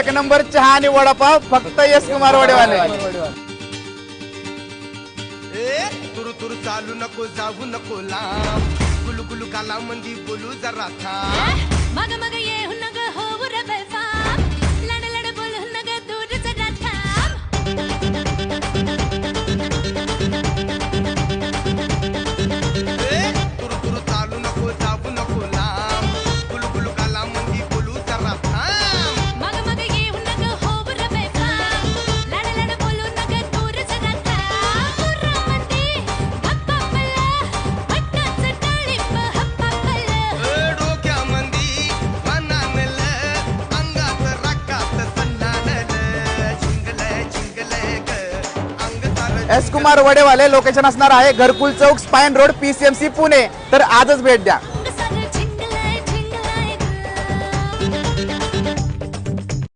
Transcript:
एक नंबर चहा आणि वडापाव फक्त एस कुमार वडेवाले। तुरु तुरु चालू नको जाऊ नको लांब गुलू गुलू काला मंदी बोलू जरा थांब मग मग ये नग हो रे बेफाम लड लड बोलू नग दूर जरा थांब तुरु तुरु चालू नको जाऊ नको लांब गुलू गुलू काला मंदी बोलू जरा थांब मग मग ये नग हो रे बेफाम लड लड बोलू नग दूर जरा थांब रामती गप्पा पल्ला पट्टाच टाळिंब हप्पा पल्ला डोक्यामंदी मनानल अंगात रकात सन्नानल चिंगल चिंगल ग अंग तार एस कुमार वडेवाले लोकेशन असणार आहे घरकुल चौक स्पाइन रोड PCMC पुणे। तर आजच भेट द्या।